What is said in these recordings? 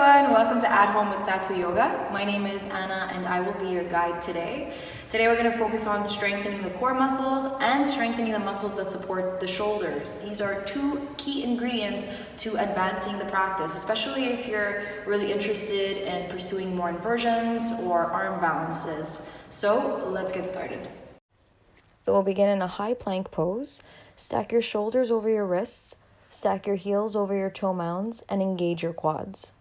everyone, welcome to At Home with Satū Yoga. My name is Anna and I will be your guide today. Today we're going to focus on strengthening the core muscles and strengthening the muscles that support the shoulders. These are two key ingredients to advancing the practice, especially if you're really interested in pursuing more inversions or arm balances. So let's get started. So we'll begin in a high plank pose. Stack your shoulders over your wrists. Stack your heels over your toe mounds and engage your quads.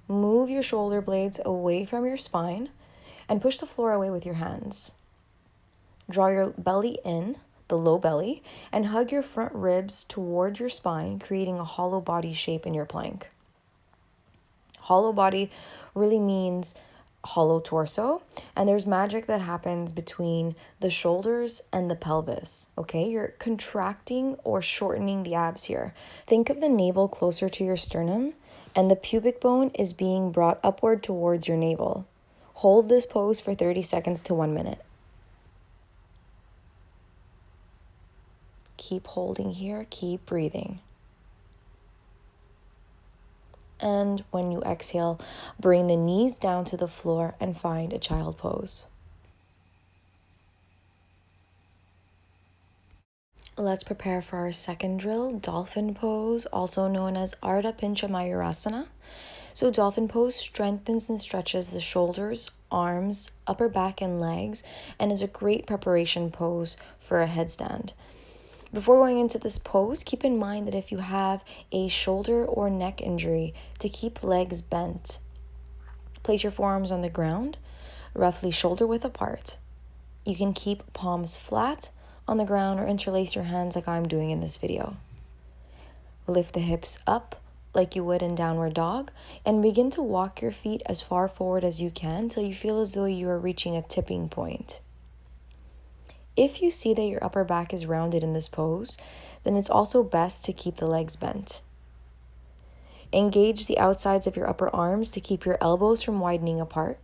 Move your shoulder blades away from your spine and push the floor away with your hands. Draw your belly in, the low belly, and hug your front ribs toward your spine, creating a hollow body shape in your plank. Hollow body really means hollow torso, and there's magic that happens between the shoulders and the pelvis. Okay, you're contracting or shortening the abs here. Think of the navel closer to your sternum, and the pubic bone is being brought upward towards your navel. Hold this pose for 30 seconds to 1 minute. Keep holding here, keep breathing. And when you exhale, bring the knees down to the floor and find a child pose. Let's prepare for our second drill, dolphin pose, also known as Ardha Pincha Mayurasana. So dolphin pose strengthens and stretches the shoulders, arms, upper back, and legs, and is a great preparation pose for a headstand. Before going into this pose, keep in mind that if you have a shoulder or neck injury, to keep legs bent. Place your forearms on the ground, roughly shoulder width apart. You can keep palms flat on the ground or interlace your hands like I'm doing in this video. Lift the hips up like you would in downward dog and begin to walk your feet as far forward as you can till you feel as though you are reaching a tipping point. If you see that your upper back is rounded in this pose, then it's also best to keep the legs bent. Engage the outsides of your upper arms to keep your elbows from widening apart.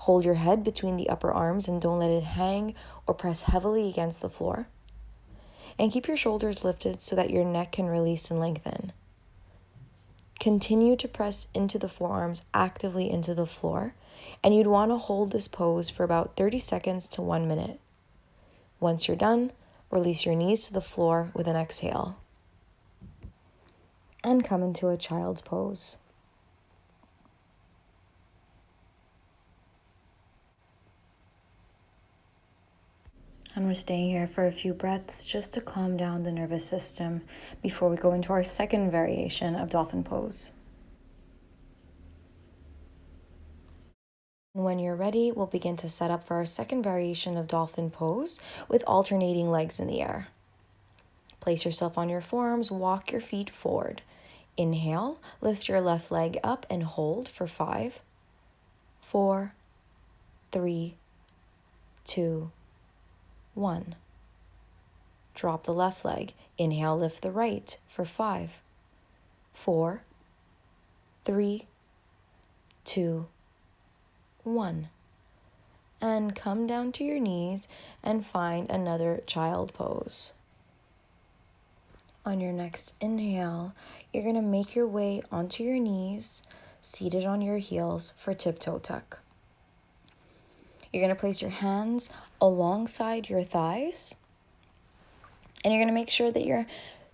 Hold your head between the upper arms and don't let it hang or press heavily against the floor. And keep your shoulders lifted so that your neck can release and lengthen. Continue to press into the forearms actively into the floor, and you'd want to hold this pose for about 30 seconds to 1 minute. Once you're done, release your knees to the floor with an exhale. And come into a child's pose. And we're staying here for a few breaths just to calm down the nervous system before we go into our second variation of dolphin pose. When you're ready, we'll begin to set up for our second variation of dolphin pose with alternating legs in the air. Place yourself on your forearms, walk your feet forward. Inhale, lift your left leg up and hold for 5, 4, 3, 2, 1. Drop the left leg. Inhale, lift the right for 5, 4, 3, 2, 1. And come down to your knees and find another child pose. On your next inhale, you're going to make your way onto your knees, seated on your heels for tiptoe tuck. You're going to place your hands alongside your thighs, and you're going to make sure that your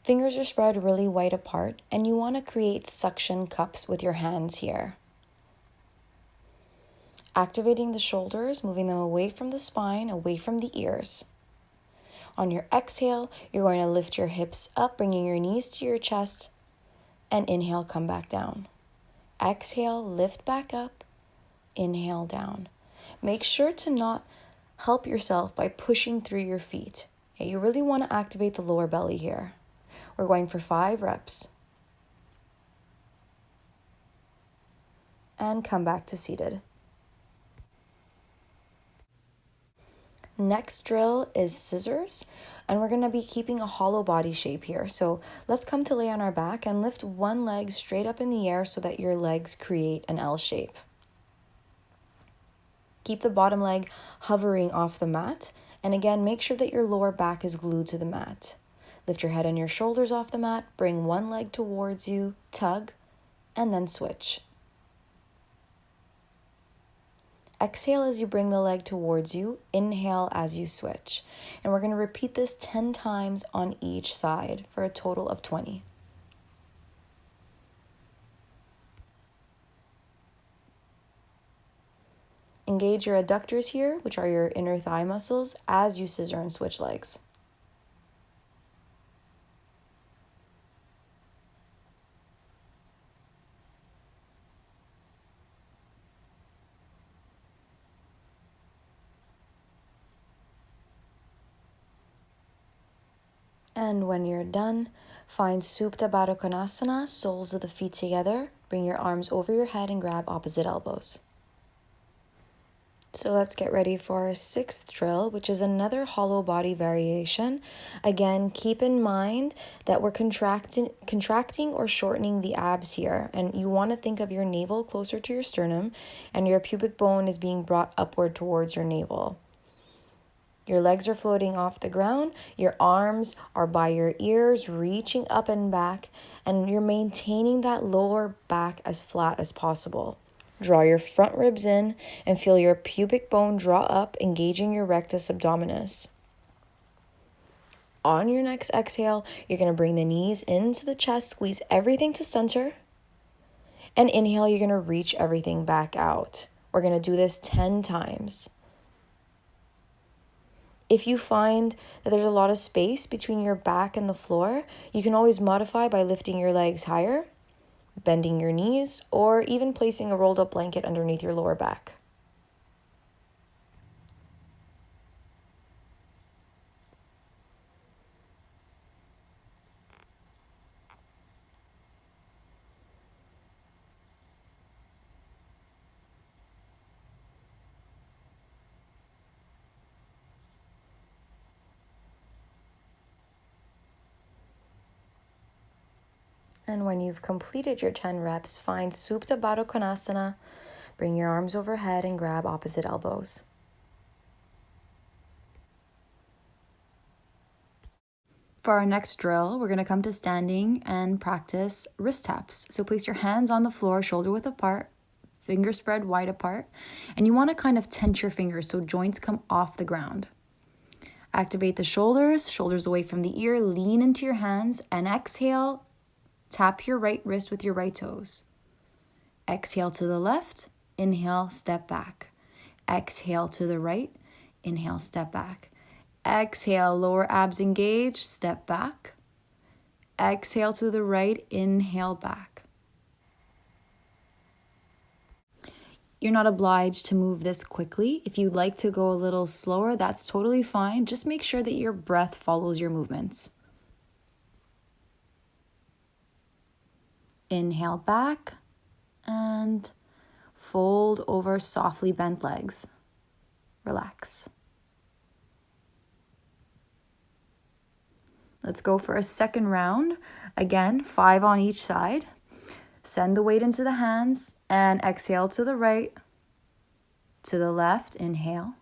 fingers are spread really wide apart, and you want to create suction cups with your hands here. Activating the shoulders, moving them away from the spine, away from the ears. On your exhale, you're going to lift your hips up, bringing your knees to your chest, and inhale, come back down. Exhale, lift back up, inhale, down. Make sure to not help yourself by pushing through your feet. Okay, you really want to activate the lower belly here. We're going for 5 reps. And come back to seated. Next drill is scissors, and we're going to be keeping a hollow body shape here. So let's come to lay on our back and lift one leg straight up in the air so that your legs create an L shape. Keep the bottom leg hovering off the mat, and again, make sure that your lower back is glued to the mat. Lift your head and your shoulders off the mat, bring one leg towards you, tug, and then switch. Exhale as you bring the leg towards you. Inhale as you switch. And we're going to repeat this 10 times on each side for a total of 20. Engage your adductors here, which are your inner thigh muscles, as you scissor and switch legs. And when you're done, find Supta Baddha Konasana, soles of the feet together. Bring your arms over your head and grab opposite elbows. So let's get ready for our sixth drill, which is another hollow body variation. Again, keep in mind that we're contracting or shortening the abs here. And you want to think of your navel closer to your sternum, and your pubic bone is being brought upward towards your navel. Your legs are floating off the ground, your arms are by your ears, reaching up and back, and you're maintaining that lower back as flat as possible. Draw your front ribs in and feel your pubic bone draw up, engaging your rectus abdominis. On your next exhale, you're going to bring the knees into the chest, squeeze everything to center, and inhale, you're going to reach everything back out. We're going to do this 10 times. If you find that there's a lot of space between your back and the floor, you can always modify by lifting your legs higher, bending your knees, or even placing a rolled up blanket underneath your lower back. And when you've completed your 10 reps, find Supta Baddha Konasana. Bring your arms overhead and grab opposite elbows. For our next drill, we're going to come to standing and practice wrist taps. So place your hands on the floor, shoulder width apart, fingers spread wide apart, and you want to kind of tense your fingers so joints come off the ground. Activate the shoulders, shoulders away from the ear, lean into your hands, and exhale. Tap your right wrist with your right toes. Exhale to the left, inhale, step back. Exhale to the right, inhale, step back. Exhale, lower abs engage, step back. Exhale to the right, inhale back. You're not obliged to move this quickly. If you'd like to go a little slower, that's totally fine. Just make sure that your breath follows your movements. Inhale back and fold over softly bent legs. Relax. Let's go for a second round. Again, 5 on each side. Send the weight into the hands and exhale to the right, to the left, inhale.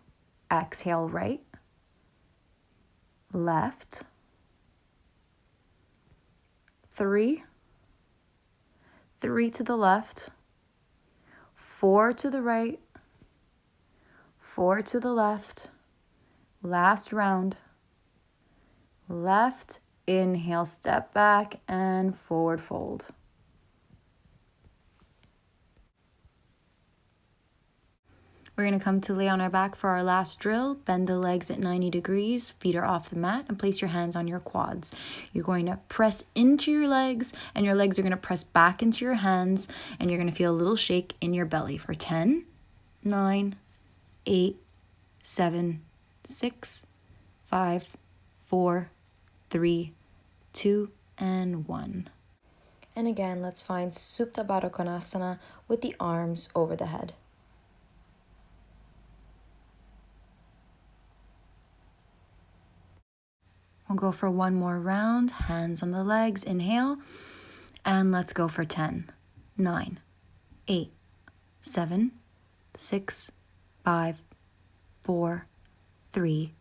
Exhale right, left. 3, 3 to the left, 4 to the right, 4 to the left. Last round. Left, inhale, step back and forward fold. We're going to come to lay on our back for our last drill. Bend the legs at 90 degrees, feet are off the mat, and place your hands on your quads. You're going to press into your legs, and your legs are going to press back into your hands, and you're going to feel a little shake in your belly for 10, 9, 8, 7, 6, 5, 4, 3, 2, and 1. And again, let's find Supta Baddha Konasana with the arms over the head. We'll go for one more round, hands on the legs, inhale, and let's go for 10, 9, 8, 7, 6, 5, 4, 3,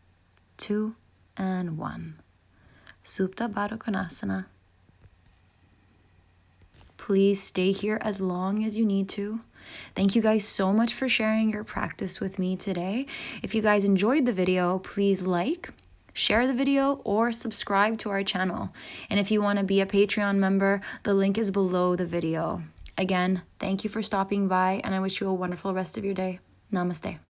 2, and 1. Supta Baddha Konasana. please stay here as long as you need to. Thank you guys so much for sharing your practice with me today. If you guys enjoyed the video, please like, share the video, or subscribe to our channel. And if you want to be a Patreon member, the link is below the video. Again, thank you for stopping by, and I wish you a wonderful rest of your day. Namaste.